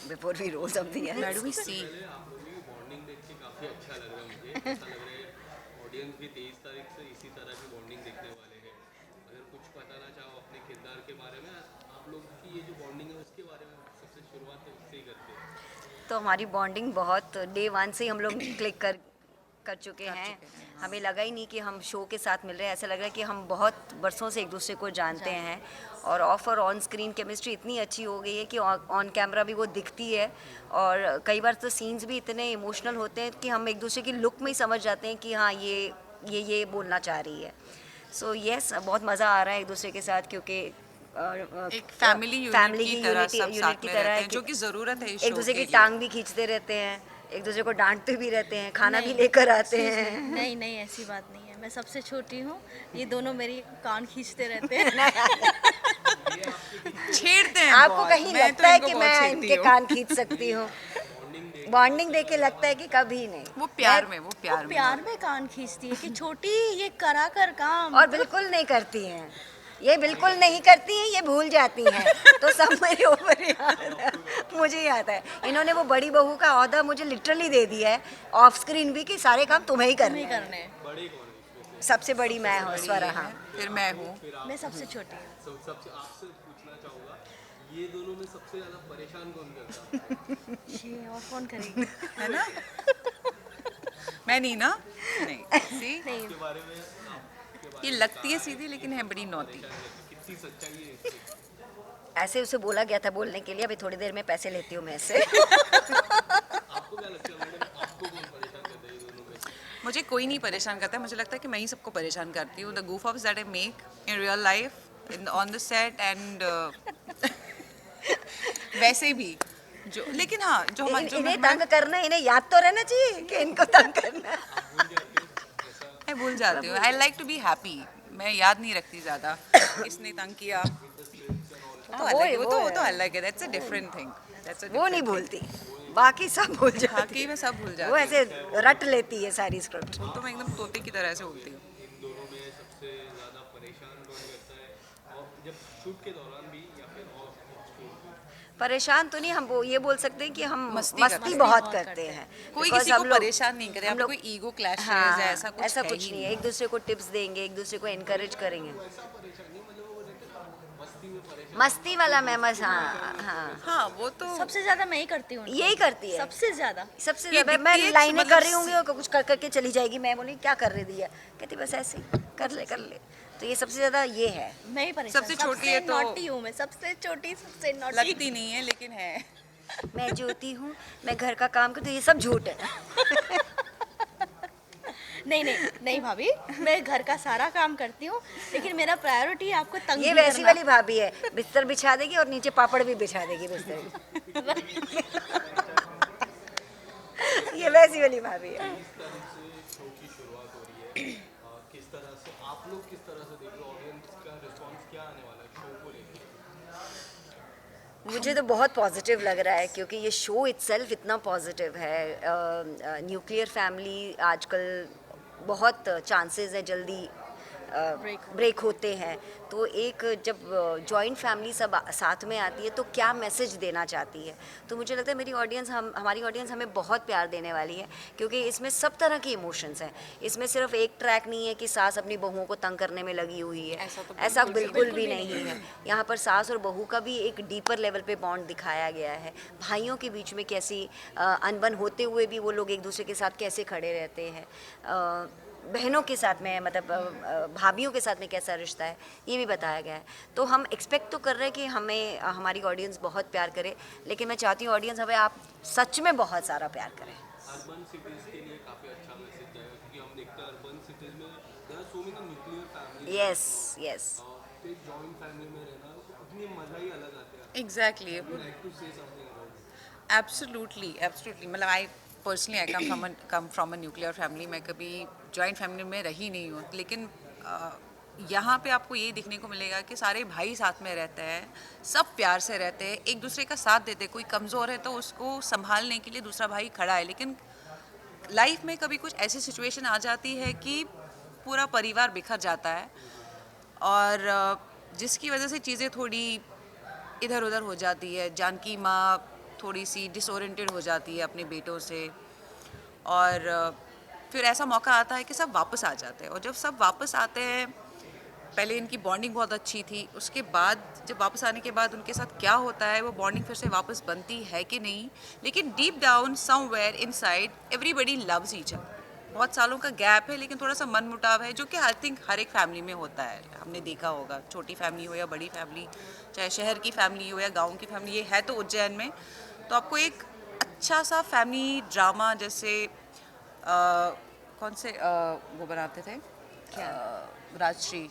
before we roll something Where do else. we see? पहले आप लोगों की बॉन्डिंग देख के काफ़ी अच्छा लग रहा है मुझे। ऐसा लग रहा है ऑडियंस भी 23 तारीख से इसी तरह की बॉन्डिंग देखने वाले हैं। अगर कुछ बताना चाहो अपने किरदार के बारे में, आप लोग की ये जो बॉन्डिंग है उसके बारे में सबसे शुरुआत तो उससे ही करते हैं। तो हमारी बॉन्डिंग बहुत डे वन से ही हम लोग क्लिक कर चुके हैं। हमें लगा ही नहीं कि हम शो के साथ मिल रहे हैं, ऐसा लग रहा है कि हम बहुत बरसों से एक दूसरे को जानते हैं। और ऑफ और ऑन स्क्रीन केमिस्ट्री इतनी अच्छी हो गई है कि ऑन कैमरा भी वो दिखती है। और कई बार तो सीन्स भी इतने इमोशनल होते हैं कि हम एक दूसरे की लुक में ही समझ जाते हैं कि हाँ ये बोलना चाह रही है। सो यस, बहुत मज़ा आ रहा है एक दूसरे के साथ, क्योंकि एक फैमिली यूनिट की तरह सब साथ में रहते हैं, जो कि ज़रूरत है इस एक शो दूसरे के की लिए। टांग भी खींचते रहते हैं, एक दूसरे को डांटते भी रहते हैं, खाना भी लेकर आते हैं। नहीं नहीं, ऐसी बात नहीं है। मैं सबसे छोटी हूँ, ये दोनों मेरी कान खींचते रहते हैं। छेड़ते हैं आपको बहुत। कहीं मैं लगता है इनको कि बहुत मैं छेड़ती इनके हूँ। कान खींच सकती हूँ? बॉन्डिंग देख के लगता है कि कभी नहीं। वो प्यार में, वो प्यार में। प्यार में कान खींचती है कि छोटी ये करा कर काम। और बिल्कुल नहीं करती हैं, ये बिल्कुल नहीं करती हैं, ये भूल जाती हैं। तो सब मेरे ऊपर याद है, मुझे याद है। इन्होंने वो बड़ी बहू का ओहदा मुझे लिटरली दे दिया है ऑफ स्क्रीन भी, कि सारे काम तुम्हें ही करने नहीं हैं। करने। बड़े कौन है इसमें से? सबसे बड़ी मैं हूँ, स्वरा। हाँ, फिर मैं हूँ। मैं सबसे छोटी हूँ। सबसे आपसे पूछना चाहूँगा, ये दोनों में सबसे ज़्यादा परेशान कौन करता है? ये और कौन करेगी? है ना? मैं नहीं ना? नहीं। See? नहीं, के बारे में आपके बारे ये लगती है सीधी लेकिन है बड़ी नौती। में कितनी सच्चाई है इसकी? ऐसे उसे बोला गया था बोलने के लिए, अभी थोड़ी देर में पैसे लेती हूँ मैं इससे। आपको क्या लगता है मैडम, आपको कौन परेशान करता है ये दोनों में से? मुझे कोई नहीं परेशान करता है, मुझे लगता है कि मैं ही सबको परेशान करती हूँ। The goof ups that I make in real life, on the set and वैसे भी जो, लेकिन हाँ जो जो इन्हें तंग करना, इन्हें याद तो रहना चाहिए कि इनको तंग करना है। मैं भूल जाती हूँ। I like to be happy. मैं याद नहीं रखती ज़्यादा किसने तंग किया। वो तो अलग है। That's a different thing. वो नहीं भूलती, बाकी सब भूल जाती बाकी मैं सब भूल है। जाती वो हूँ। ऐसे रट लेती है सारी स्क्रिप्ट। तो मैं एकदम तोते की तरह से बोलती हूँ। इन दोनों में सबसे ज़्यादा परेशान कौन करता है, और जब शूट के दौरान भी या फिर ऑफ शूट? परेशान तो नहीं, हम वो ये बोल सकते हैं कि हम मस्ती मस्ती करते बहुत करते हैं। कोई Because किसी को हम लोग- परेशान नहीं करे। हम आप लोग- कोई ईगो क्लैश हाँ, है ऐसा कुछ है ही नहीं है। एक दूसरे को टिप्स देंगे, एक दूसरे को एनकरेज करेंगे। मस्ती वाला मैं हाँ, हाँ वो तो सबसे ज्यादा मैं ही करती हूँ। यही करती है सबसे ज्यादा। सबसे ये ज्यादा। दिखती मैं है, लाइनें मतलब कर रही होंगी और कुछ कर करके चली जाएगी, मैं बोली क्या कर रही दिया, कहती बस ऐसे ही, कर ले। तो ये सबसे ज्यादा ये है। मैं ही परेशान। सबसे छोटी है तो- नॉटी हूँ मैं, सबसे छोटी, सबसे नॉटी। लगती नहीं है लेकिन है। मैं ज्योति हूँ, मैं घर का काम करती हूँ, ये सब झूठ है। नहीं नहीं नहीं भाभी, मैं घर का सारा काम करती हूँ, लेकिन मेरा प्रायोरिटी आपको तंग ये नहीं वैसी करना। वाली भाभी है, बिस्तर बिछा देगी और नीचे पापड़ भी बिछा देगी बिस्तर में। ये वैसी वाली भाभी है। शो की शुरुआत हो रही है, किस तरह से आप लोग किस तरह से देख रहे हो, ऑडियंस का रिस्पांस क्या आने वाला है शो को लेकर? मुझे तो बहुत पॉजिटिव लग रहा है, क्योंकि ये शो इट्सेल्फ इतना पॉजिटिव है। न्यूक्लियर फैमिली आजकल बहुत चांसेस है जल्दी ब्रेक होते हैं। तो एक जब जॉइंट फैमिली सब साथ में आती है तो क्या मैसेज देना चाहती है। तो मुझे लगता है मेरी ऑडियंस हमारी ऑडियंस हमें बहुत प्यार देने वाली है, क्योंकि इसमें सब तरह के इमोशंस हैं। इसमें सिर्फ एक ट्रैक नहीं है कि सास अपनी बहुओं को तंग करने में लगी हुई है, ऐसा बिल्कुल भी नहीं है। यहाँ पर सास और बहू का भी एक डीपर लेवल पे बॉन्ड दिखाया गया है। भाइयों के बीच में कैसी अनबन होते हुए भी वो लोग एक दूसरे के साथ कैसे खड़े रहते हैं। बहनों के साथ में, मतलब भाभीयों के साथ में कैसा रिश्ता है, ये भी बताया गया है। तो हम एक्सपेक्ट तो कर रहे हैं कि हमें हमारी ऑडियंस बहुत प्यार करे, लेकिन मैं चाहती हूँ ऑडियंस हमें आप सच में बहुत सारा प्यार करें। अर्बन सिटीज़ के लिए काफ़ी अच्छा मैसेज है, क्योंकि हम देखते हैं अर्बन सिटीज़ में there are so many nuclear family, yes तो जॉइंट फैमिली में रहना अपनी मज़ा ही अलग आता है। Exactly. Like to say something about? Absolutely. मतलब I personally I come from a nuclear family. मैं कभी जॉइंट फैमिली में रही नहीं हूँ, लेकिन यहाँ पे आपको ये देखने को मिलेगा कि सारे भाई साथ में रहते हैं, सब प्यार से रहते हैं, एक दूसरे का साथ देते हैं। कोई कमज़ोर है तो उसको संभालने के लिए दूसरा भाई खड़ा है। लेकिन लाइफ में कभी कुछ ऐसी सिचुएशन आ जाती है कि पूरा परिवार बिखर जाता है, और जिसकी वजह से चीज़ें थोड़ी इधर उधर हो जाती है। जानकी माँ थोड़ी सी डिसोरेंटेड हो जाती है अपने बेटों से, और फिर ऐसा मौका आता है कि सब वापस आ जाते हैं। और जब सब वापस आते हैं, पहले इनकी बॉन्डिंग बहुत अच्छी थी, उसके बाद जब वापस आने के बाद उनके साथ क्या होता है, वो बॉन्डिंग फिर से वापस बनती है कि नहीं, लेकिन deep down somewhere inside everybody loves each other. बहुत सालों का गैप है, लेकिन थोड़ा सा मन मुटाव है, जो कि आई थिंक हर एक फैमिली में होता है। हमने देखा होगा, छोटी फैमिली हो या बड़ी फैमिली, चाहे शहर की फैमिली हो या गाँव की फैमिली, ये है तो उज्जैन में। तो आपको एक अच्छा सा फैमिली ड्रामा जैसे कौन से वो बनाते थे, क्या राजश्री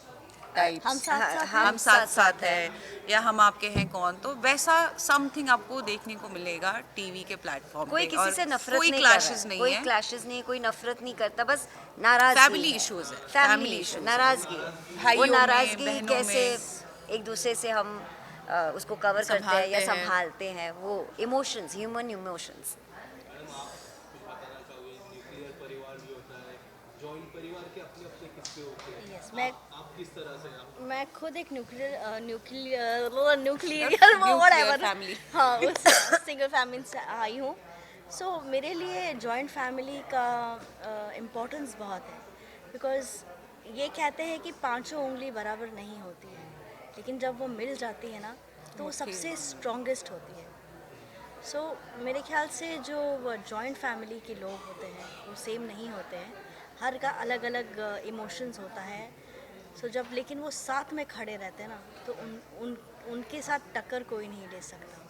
टाइप, हम साथ साथ हैं। हम साथ साथ है, या हम आपके हैं कौन, तो वैसा समथिंग आपको देखने को मिलेगा टीवी के प्लेटफॉर्म कोई पे। किसी और से नफरत कोई नहीं कर रहा क्लैशेस है, नहीं कोई है, क्लैशेस नहीं है, कोई नफरत नहीं करता, बस नाराजगी फैमिली है। इश्यूज है, फैमिली इशू, issues है। नाराजगी है। वो भाइयों में, नाराजगी बहनों कैसे में एक दूसरे से हम उसको कवर करते हैं या संभालते हैं। संभालते हैं, वो इमोशंस, ह्यूमन इमोशंस। बताना चाहोगे न्यूक्लियर परिवार भी होता है, जॉइंट परिवार के अपने अपने किस्से होते हैं, यस, आप किस तरह से आप मैं खुद एक न्यूक्लियर Nuclear family। हाँ, उस सिंगल फैमिली से आई हूँ। सो मेरे लिए जॉइंट फैमिली का इम्पोर्टेंस बहुत है, बिकॉज़ ये कहते हैं कि पांचों उंगली बराबर नहीं होती है, लेकिन जब वो मिल जाती है ना, तो वो सबसे स्ट्रॉन्गेस्ट होती है। सो मेरे ख्याल से जो जॉइंट फैमिली के लोग होते हैं वो सेम नहीं होते हैं, हर का अलग अलग इमोशंस होता है। सो जब लेकिन वो साथ में खड़े रहते हैं ना, तो उनके साथ टक्कर कोई नहीं ले सकता।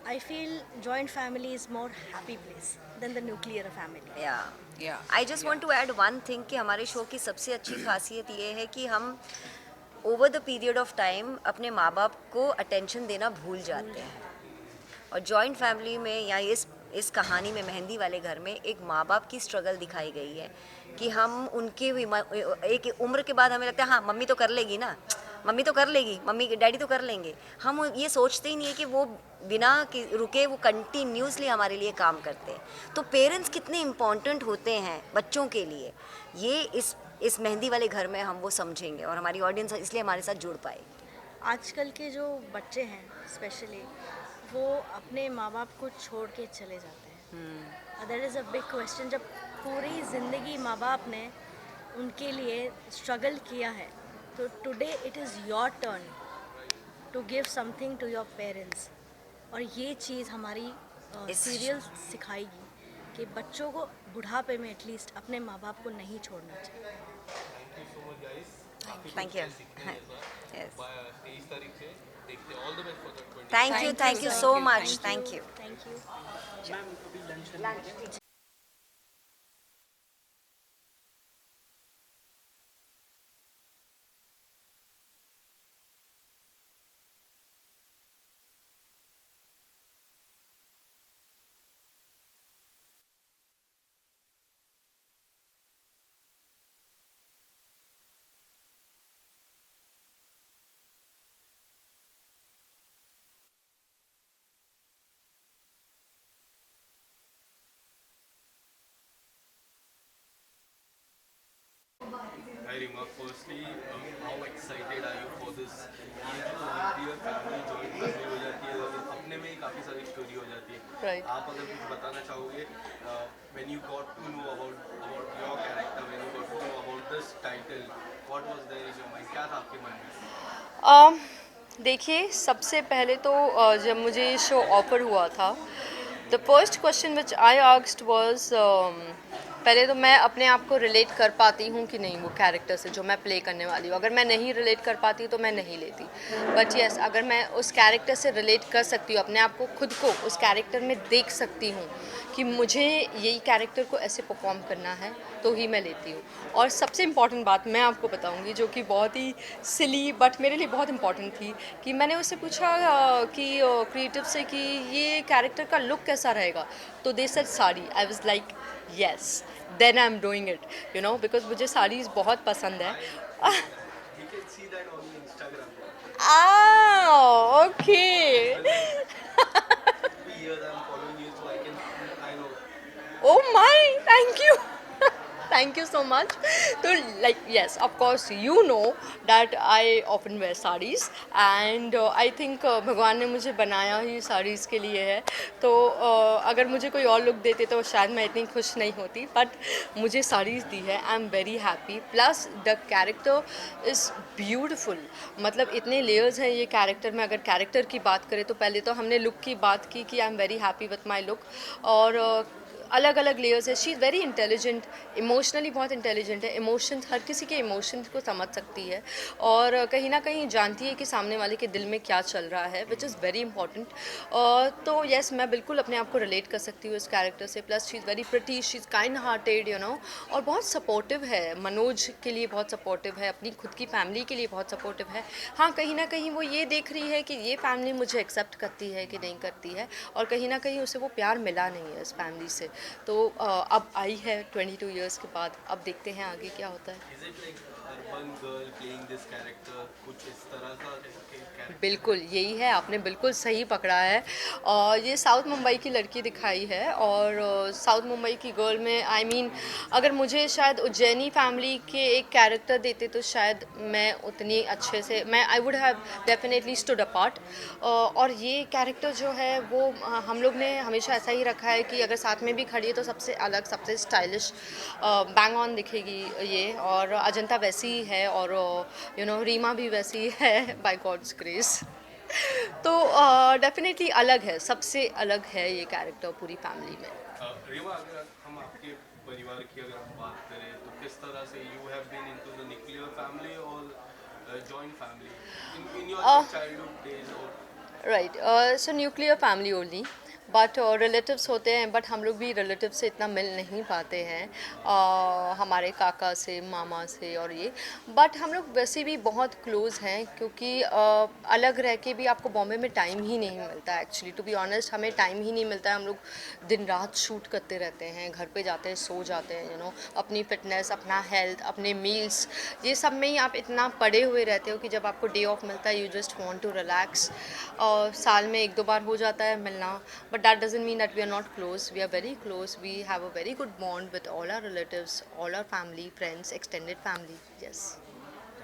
I feel joint family is more happy place than the nuclear family. Yeah I just want to add one thing कि हमारे शो की सबसे अच्छी खासियत ये है कि हम over the period of time अपने माँ बाप को अटेंशन देना भूल जाते हैं। और जॉइंट फैमिली में या इस कहानी में, मेहंदी वाले घर में, एक माँ बाप की स्ट्रगल दिखाई गई है कि हम उनके एक उम्र के बाद हमें लगता है हाँ मम्मी तो कर लेगी ना, मम्मी तो कर लेगी, मम्मी डैडी तो कर लेंगे। हम ये सोचते ही नहीं है कि वो बिना रुके वो कंटिन्यूसली हमारे लिए काम करते हैं। तो पेरेंट्स कितने इम्पॉर्टेंट होते हैं बच्चों के लिए, ये इस मेहंदी वाले घर में हम वो समझेंगे और हमारी ऑडियंस इसलिए हमारे साथ जुड़ पाएगी। आजकल के जो बच्चे हैं स्पेशली, वो अपने माँ बाप को छोड़ के चले जाते हैं। That is a big question. जब पूरी ज़िंदगी माँ बाप ने उनके लिए स्ट्रगल किया है, तो today it is your turn to give something to your parents. और ये चीज़ हमारी सीरियल सिखाएगी कि बच्चों को बुढ़ापे में एटलीस्ट अपने माँ बाप को नहीं छोड़ना चाहिए। Thank you so much guys, thank you. 23 तारीख से देखते हैं। All the best for the 20। Thank you so much, thank you. Thank you. Hi Rima, firstly, how excited are you for this? ये जो न्यूक्लियर फैमिली जॉइंट फैमिली हो जाती है, अपने में ही काफ़ी सारी स्टोरी हो जाती है। Right. आप अगर कुछ बताना चाहोगे, when you got to know about your character, when you got to know about this title, what was there in your mind? क्या था आपके मन में? देखिए, सबसे पहले तो जब मुझे शो ऑफर हुआ था, the first question which I asked was, पहले तो मैं अपने आप को रिलेट कर पाती हूँ कि नहीं वो कैरेक्टर से जो मैं प्ले करने वाली हूँ। अगर मैं नहीं रिलेट कर पाती तो मैं नहीं लेती, बट यस अगर मैं उस कैरेक्टर से रिलेट कर सकती हूँ, अपने आप को खुद को उस कैरेक्टर में देख सकती हूँ कि मुझे यही कैरेक्टर को ऐसे परफॉर्म करना है, तो ही मैं लेती हूँ। और सबसे इम्पॉर्टेंट बात मैं आपको बताऊँगी जो कि बहुत ही सिली बट मेरे लिए बहुत इम्पॉर्टेंट थी, कि मैंने उससे पूछा कि क्रिएटिव से कि ये कैरेक्टर का लुक कैसा रहेगा, तो they said sari. I was like yes, then I am doing it, you know, because मुझे साड़ीज़ बहुत पसंद है। We can see that on Instagram. Okay. For years I'm following you, so I know. Oh my, thank you. Thank you so much. So like yes, of course you know that I often wear sarees and I think भगवान ने मुझे बनाया ही sarees के लिए है. तो अगर मुझे कोई और look देते तो शायद मैं इतनी खुश नहीं होती. But मुझे sarees दी है. I'm very happy. Plus the character is beautiful. मतलब इतने layers हैं ये character में. अगर character की बात करें तो पहले तो हमने look की बात की कि I'm very happy with my look और अलग अलग लेयर्स है. She is very intelligent, emotionally बहुत इंटेलिजेंट है. इमोशंस, हर किसी के इमोशंस को समझ सकती है और कहीं ना कहीं जानती है कि सामने वाले के दिल में क्या चल रहा है, विच इज़ वेरी इंपॉर्टेंट. तो यस, मैं बिल्कुल अपने आप को रिलेट कर सकती हूँ इस कैरेक्टर से. Plus she is very pretty, she is kind hearted you know, और बहुत सपोर्टिव है. मनोज के लिए बहुत सपोर्टिव है, अपनी खुद की फैमिली के लिए बहुत सपोर्टिव है. हाँ, कहीं ना कहीं वो ये देख रही है कि ये फैमिली मुझे एक्सेप्ट करती है कि नहीं करती है, और कहीं ना कहीं उसे वो प्यार मिला नहीं है इस फैमिली से. तो अब आई है 22 इयर्स के बाद. अब देखते हैं आगे क्या होता है. Is it like urban girl playing this character, कुछ इस तरह का कैरेक्टर? बिल्कुल यही है, आपने बिल्कुल सही पकड़ा है. और ये साउथ मुंबई की लड़की दिखाई है और साउथ मुंबई की गर्ल में आई मीन अगर मुझे शायद उज्जैनी फैमिली के एक कैरेक्टर देते तो शायद मैं उतनी अच्छे से मैं I would have definitely stood apart. और ये कैरेक्टर जो है वो हम लोग ने हमेशा ऐसा ही रखा है कि अगर साथ में भी खड़ी है तो सबसे अलग, सबसे स्टाइलिश, बैंग ऑन दिखेगी ये. और अजंता वैसी ही है और यू नो रीमा भी वैसी है बाय गॉड्स ग्रेस. तो डेफिनेटली अलग है, सबसे अलग है ये कैरेक्टर पूरी फैमिली में. रीमा, अगर हम आपके परिवार की अगर हम बात करें तो किस तरह से you have been into the nuclear family और joint family in your childhood days? और right, so nuclear family only, but relatives होते हैं, बट हम लोग भी रिलेटिव से इतना मिल नहीं पाते हैं. हमारे काका से, मामा से और ये, बट हम लोग वैसे भी बहुत क्लोज़ हैं क्योंकि अलग रह के भी आपको बॉम्बे में टाइम ही नहीं मिलता. एक्चुअली टू बी ऑनेस्ट हमें टाइम ही नहीं मिलता है. हम लोग दिन रात शूट करते रहते हैं, घर पे जाते हैं, सो जाते हैं, यू नो. अपनी फिटनेस, अपना हेल्थ, अपने मील्स, ये सब में ही आप इतना पड़े हुए रहते हो कि जब आपको डे ऑफ मिलता है you just want to relax. साल में 1-2 बार हो जाता है मिलना, but that doesn't mean that we are not close. We are very close. We have a very good bond with all our relatives, all our family, friends, extended family. Yes.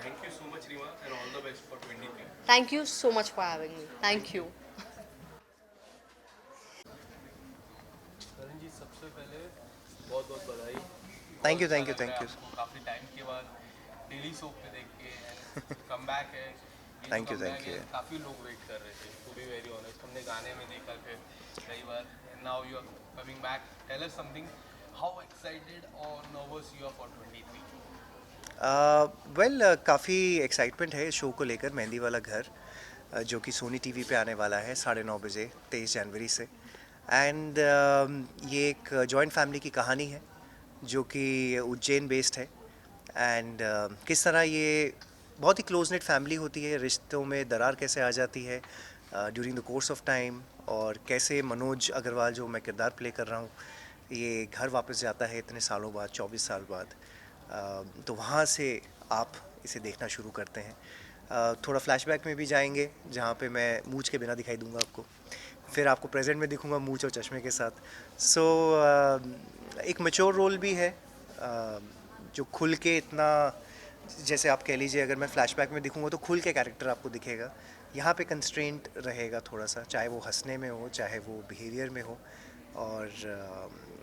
Thank you so much Reema and all the best for 23. Thank you so much for having me. Thank you. करण जी, सबसे पहले बहुत बहुत बधाई. Thank you, बहुत thank you, अच्छा लग thank रहा है आपको काफी टाइम के बाद डेली सोप पे देख के कम बैक है. ये जो Thank you, comeback thank you. है, काफी लोग वेट कर रहे थे, टू बी वेरी ऑनेस्ट. हमने गाने में देखा फिर कई बार, and now you are coming back. Tell us something, how excited और nervous you are for 23? Well काफ़ी एक्साइटमेंट है इस शो को लेकर, मेहंदी वाला घर, जो कि सोनी टीवी पे आने वाला है 9:30 बजे 23 जनवरी से. एंड ये एक जॉइंट फैमिली की कहानी है जो कि उज्जैन बेस्ड है. एंड किस तरह ये बहुत ही क्लोज नेट फैमिली होती है, रिश्तों में दरार कैसे आ जाती है during the course of time, और कैसे मनोज अग्रवाल जो मैं किरदार प्ले कर रहा हूँ ये घर वापस जाता है इतने सालों बाद, 24 साल बाद. तो वहाँ से आप इसे देखना शुरू करते हैं. थोड़ा फ्लैशबैक में भी जाएंगे जहाँ पे मैं मूंछ के बिना दिखाई दूंगा आपको, फिर आपको प्रेजेंट में दिखूंगा मूंछ और चश्मे के साथ. सो एक मैच्योर रोल भी है जो खुल के इतना, जैसे आप कह लीजिए अगर मैं फ्लैशबैक में दिखूंगा तो खुल के कैरेक्टर आपको दिखेगा. यहाँ पे कंस्ट्रेंट रहेगा थोड़ा सा, चाहे वो हंसने में हो, चाहे वो बिहेवियर में हो. और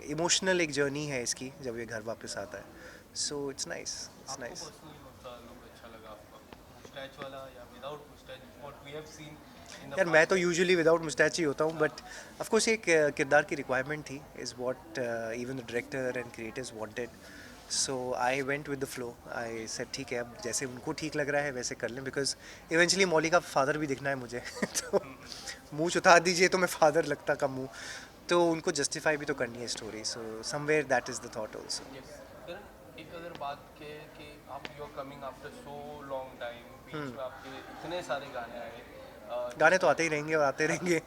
इमोशनल एक जर्नी है इसकी जब ये घर वापस आता है. सो इट्स नाइस, इट्स आपको नाइस. पर्सनली कौन सा लुक अच्छा लगा आपका, मुस्टैच वाला या without moustache? What we have seen in the यार मैं तो यूजुअली विदाउट मुस्टैच ही होता हूँ, बट ऑफ कोर्स एक किरदार की रिक्वायरमेंट थी, is what even the director and creators wanted. So I went with the flow. I said ठीक है, अब जैसे उनको ठीक लग रहा है वैसे कर लें, बिकॉज इवेंचुअली मौली का फादर भी दिखना है मुझे. तो मुँह उतार दीजिए तो मैं फादर लगता का मुँह, तो उनको जस्टिफाई भी तो करनी है story. So somewhere that is the thought also. Yes. Karan, एक अगर बात के कि आप you are coming after so long time, बीच में आपके इतने सारे गाने आए, गाने तो आते ही रहेंगे और आते रहेंगे.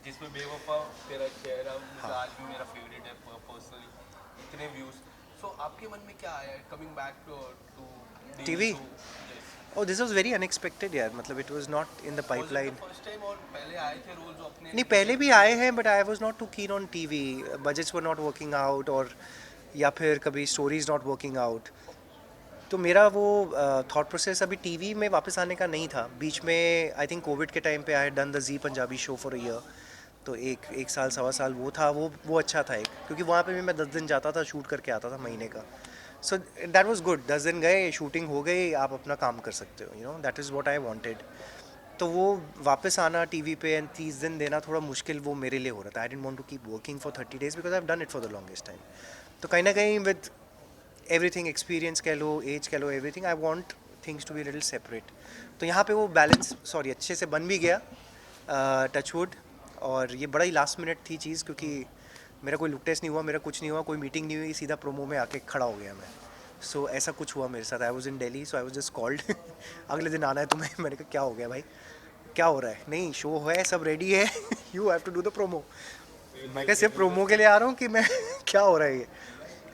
जिसमें बेवफा तेरा चेहरा मुझे आज भी मेरा फेवरेट है पर्सनली. इतने व्यूज, सो आपके मन में क्या आया coming back to TV? Oh, this was very unexpected यार, मतलब it was not in the pipeline. First time? और पहले आए थे रोल जो अपने? नहीं, पहले भी आए हैं, but I was not too keen on TV. Budgets were not working out, और या फिर कभी स्टोरीज नॉट वर्किंग आउट। तो मेरा वो थॉट प्रोसेस अभी टीवी में वापस आने का नहीं था। बीच में आई थिंक कोविड के टाइम पे I had done the Zee Punjabi show for a year. तो एक साल सवा साल वो था, वो अच्छा था एक, क्योंकि वहाँ पे भी मैं 10 दिन जाता था, शूट करके आता था महीने का। So that was good. 10 दिन गए, शूटिंग हो गई, आप अपना काम कर सकते हो, you know, that is what I wanted. तो वो वापस आना टीवी पे एंड 30 दिन देना थोड़ा मुश्किल वो मेरे लिए हो रहा था। I didn't want to keep working for 30 days because I have done it for the longest time. तो कहीं ना कहीं विद एवरीथिंग, एक्सपीरियंस कह लो, एज कह लो, everything, I want things to be little separate. तो यहाँ पे वो बैलेंस सॉरी अच्छे से बन भी गया, टचवुड। और ये बड़ा ही लास्ट मिनट थी चीज़, क्योंकि मेरा कोई लुक टेस्ट नहीं हुआ, मेरा कुछ नहीं हुआ, कोई मीटिंग नहीं हुई, सीधा प्रोमो में आके खड़ा हो गया मैं। सो ऐसा कुछ हुआ मेरे साथ। I was in Delhi, so I was just called अगले दिन आना है तुम्हें। मैंने कहा क्या हो गया भाई, क्या हो रहा है? नहीं शो है, सब रेडी है, you have to do the promo. मैं क्या सिर्फ प्रोमो के लिए आ रहा हूँ कि मैं क्या हो रहा है ये?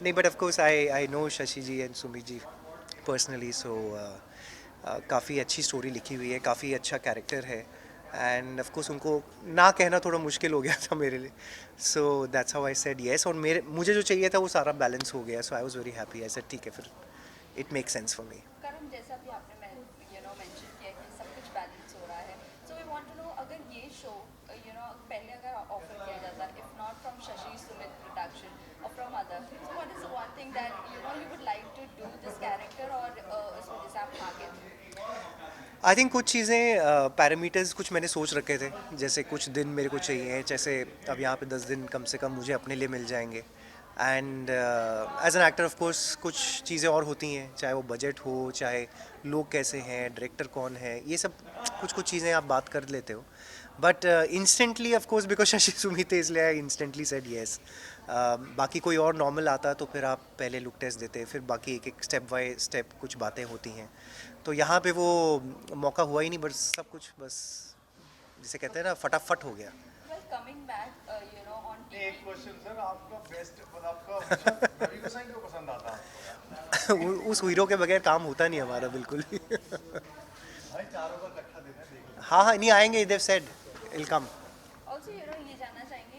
नहीं, but of course I know Shashi ji and Sumit ji personally, so काफ़ी अच्छी स्टोरी लिखी हुई है, काफ़ी अच्छा कैरेक्टर है, एंड ऑफ कोर्स उनको ना कहना थोड़ा मुश्किल हो गया था मेरे लिए। So that's how I said yes. और मुझे जो चाहिए था वो सारा बैलेंस हो गया, so I was very happy. I said ठीक है, फिर it make sense for me. कारण जैसा भी आपने मेंशन किया कि सब कुछ बैलेंस हो रहा है, so we want to know अगर ये शो पहले अगर ऑफर किया जाता, if not from Shashi Sumit production और from other, so what is the one thing that you would like to do this character, और उसमें जैसे आप आगे आई थिंक कुछ चीज़ें पैरामीटर्स कुछ मैंने सोच रखे थे, जैसे कुछ दिन मेरे को चाहिए, जैसे अब यहाँ पे 10 दिन कम से कम मुझे अपने लिए मिल जाएंगे। And as an actor of course कुछ चीज़ें और होती हैं, चाहे वो बजट हो, चाहे लोग कैसे हैं, डायरेक्टर कौन है, ये सब कुछ कुछ चीज़ें आप बात कर लेते हो। But instantly of course because Shashi Sumit है, इसलिए आई इंस्टेंटली सेड येस। बाकी कोई और नॉर्मल आता तो फिर आप पहले लुक टेस्ट देते, फिर बाकी एक एक स्टेप बाय स्टेप कुछ बातें होती हैं। तो यहाँ पे वो मौका हुआ ही नहीं, बस सब कुछ बस जिसे कहते हैं ना फटाफट हो गया। वेल कमिंग बैक ऑन एक क्वेश्चन सर, आपका बेस्ट आपका हमेशा रवि गोसाई को पसंद आता है? उस हीरो के बगैर काम होता नहीं हमारा बिल्कुल भी। भाई चारों का इकट्ठा देना देखो। हाँ हाँ, नहीं आएंगे, देव सेड विल कम। ऑल्सो ये जानना चाहेंगे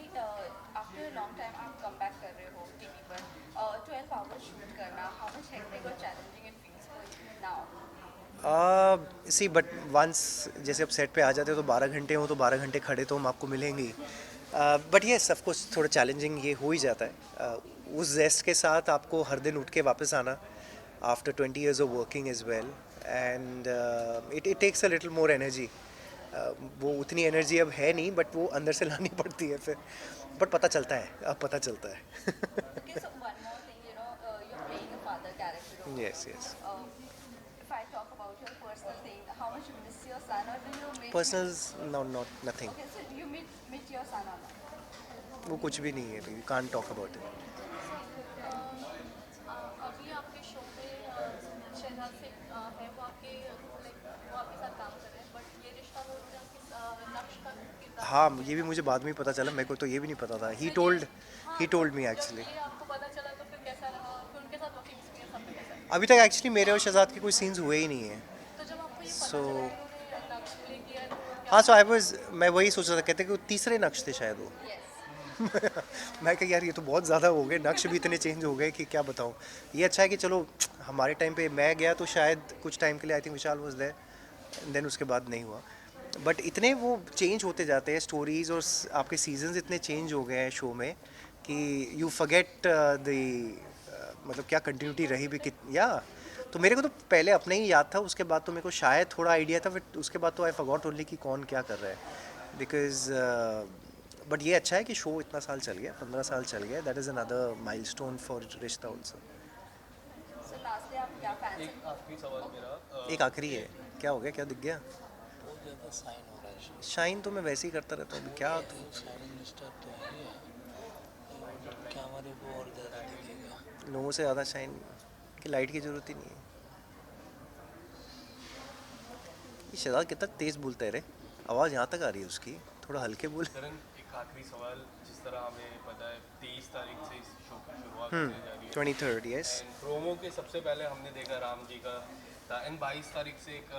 आफ्टर लॉन्ग टाइम आप कम बैक कर रहे हो टीवी पर, 12 आवर्स शूट करना, हाउ मच हेक्टिक और challenging it feels for you now? See but once जैसे अब सेट पे आ जाते हो तो 12 घंटे हो तो 12 घंटे खड़े तो हम आपको मिलेंगे ही। बट ये सब कुछ थोड़ा चैलेंजिंग ये हो ही जाता है। उस जेस्ट के साथ आपको हर दिन उठ के वापस आना after 20 years of working as well, and it takes a little more energy. वो उतनी एनर्जी अब है नहीं, बट वो अंदर से लानी पड़ती है फिर। बट पता चलता है, अब पता चलता है। Okay, so one more thing, you're playing a father character. over Yes, here. yes. If I talk about your personal thing, how much you miss your son, or do you meet? Personals no, not nothing. Okay, so do you meet your son or not? वो कुछ भी नहीं है, you can't talk about it. अभी आपके show में शहनाज से है, वो आपके लाइक वो आपके साथ काम कर रहे हैं, बट ये रिश्ता वो नक्श का किरदार हाँ, ये भी मुझे बाद में ही पता चला, मेरे को तो ये भी नहीं पता था। He told me actually. ये आपको पता चला तो फिर कैसा रहा, फिर उनके साथ वर्किंग एक्सपीरियंस आपका कैसा है? अभी तक एक्चुअली मेरे और शहजाद के कोई सीन्स हुए ही नहीं हैं। तो जब आपको ये So- पता चला उन्होंने नक्श प्ले किया है, तो क्या हाँ, सो मैं वही सोच रहा था, कहते कि वो तीसरे नक्श थे शायद वो। मैं कहा यार ये तो बहुत ज़्यादा हो गए, नक्श भी इतने चेंज हो गए कि क्या बताऊँ। ये अच्छा है कि चलो हमारे टाइम पे मैं गया तो शायद कुछ टाइम के लिए I think Vishal was there, then उसके बाद नहीं हुआ। बट इतने वो चेंज होते जाते हैं स्टोरीज़, और आपके सीजन्स इतने चेंज हो गए हैं शो में कि यू फॉरगेट द मतलब क्या कंटिन्यूटी रही भी या। तो मेरे को तो पहले अपने ही याद था, उसके बाद तो मेरे को शायद थोड़ा आइडिया था, फिर उसके बाद तो आई फॉरगॉट ओनली कि कौन क्या कर रहा है। बिकॉज बट ये अच्छा है कि शो इतना साल चल गया, 15 साल चल गया, that is another milestone for रिश्ता ऑल्सो। So lastly, आप क्या fans एक आखिरी सवाल मेरा एक आखिरी है, क्या हो गया, क्या दिख गया? बहुत ज़्यादा साइन हो रहा है। शाइन तो मैं वैसे ही करता रहता हूँ, क्या शाइन डिस्टर्ब तो है ही है, कैमरे को और ज़्यादा दिखेगा। लोगों से ज़्यादा शाइन की लाइट की ज़रूरत ही नहीं है। ये शहजाद कितना तेज़ बोलता है रे, आवाज़ यहाँ तक आ रही है उसकी, थोड़ा हल्के बोल। करण, एक आखिरी सवाल, जिस तरह हमें पता है 23 तारीख से इस शो की शुरुआत होने जा रही है, 23rd, यस। एंड प्रोमो के सबसे पहले हमने देखा राम जी का था, एंड 22 तारीख से एक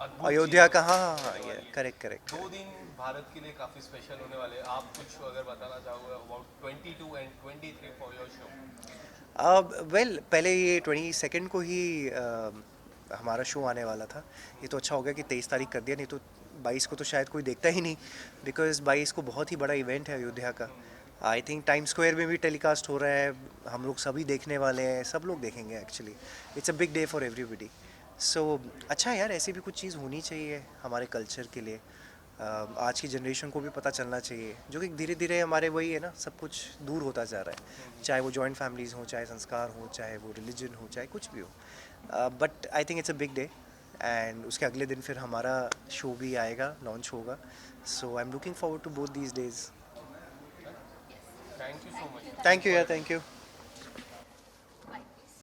अद्भुत अयोध्या चीज़ का, है। हाँ होने ये वाली है। Correct correct. 2 दिन भारत के लिए काफ़ी स्पेशल होने वाले हैं। आप कुछ अगर बताना चाहोगे about 22 and 23 for your show. Well पहले ये 22 को ही हमारा शो आने वाला था। ये तो अच्छा हो गया कि 23 तारीख कर दिया, नहीं तो 22 को तो शायद कोई देखता ही नहीं, बिकॉज 22 को बहुत ही बड़ा इवेंट है अयोध्या का। आई थिंक टाइम स्क्वायर में भी टेलीकास्ट हो रहा है, हम लोग सभी देखने वाले हैं, सब लोग देखेंगे actually. It's a big day for everybody. So अच्छा है यार, ऐसी भी कुछ चीज़ होनी चाहिए हमारे कल्चर के लिए। आज की जनरेशन को भी पता चलना चाहिए, जो कि धीरे धीरे हमारे वही है ना, सब कुछ दूर होता जा रहा है, चाहे वो जॉइंट फैमिलीज़ हों, चाहे संस्कार हो, चाहे वो रिलीजन हो, चाहे कुछ भी हो। But I think it's a big day, and उसके अगले दिन फिर हमारा शो भी आएगा, लॉन्च होगा। So I am looking forward to both these days. Thank you so much. Thank you यार, थैंक यू।